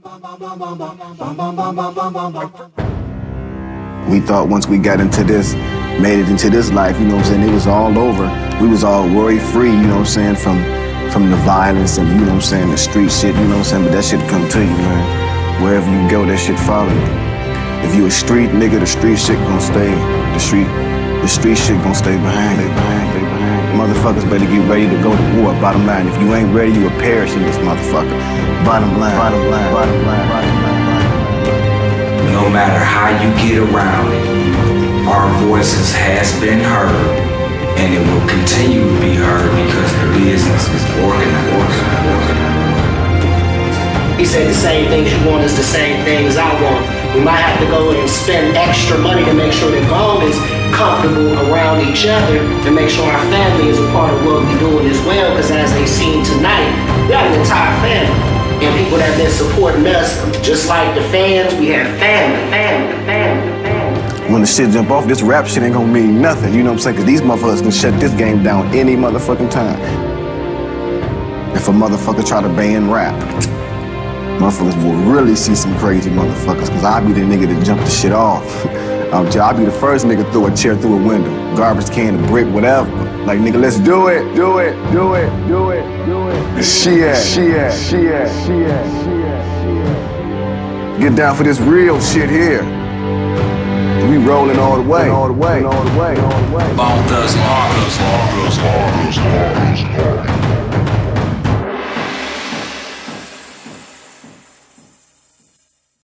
We thought once we got into this, made it into this life, you know what I'm saying, it was all over. We was all worry-free, you know what I'm saying, from the violence and, you know what I'm saying, the street shit, you know what I'm saying, but that shit come to you, man. Wherever you go, that shit follow you. If you a street nigga, the street shit gon' stay. The street shit gon' stay behind. Motherfuckers better get ready to go to war, bottom line. If you ain't ready, you a perish in this motherfucker. Bottom line. No matter how you get around it, our voices has been heard, and it will continue to be heard because the business is organized. He said the same things you want is the same things I want. We might have to go and spend extra money to make sure that Vaughn is comfortable around each other and make sure our family is a part of what we're doing as well, because as they've seen tonight, we have an entire family. And people that have been supporting us, just like the fans, we have family. When the shit jump off, this rap shit ain't gonna mean nothing, you know what I'm saying? Cause these motherfuckers can shut this game down any motherfucking time. If a motherfucker try to ban rap, motherfuckers will really see some crazy motherfuckers, cause I'll be the nigga that jump the shit off. I'll be the first nigga throw a chair through a window, garbage can, a brick, whatever. Like, nigga, let's do it. Shit. Get down for this real shit here. We rolling all the way. Bone Thugs-n-Harmony.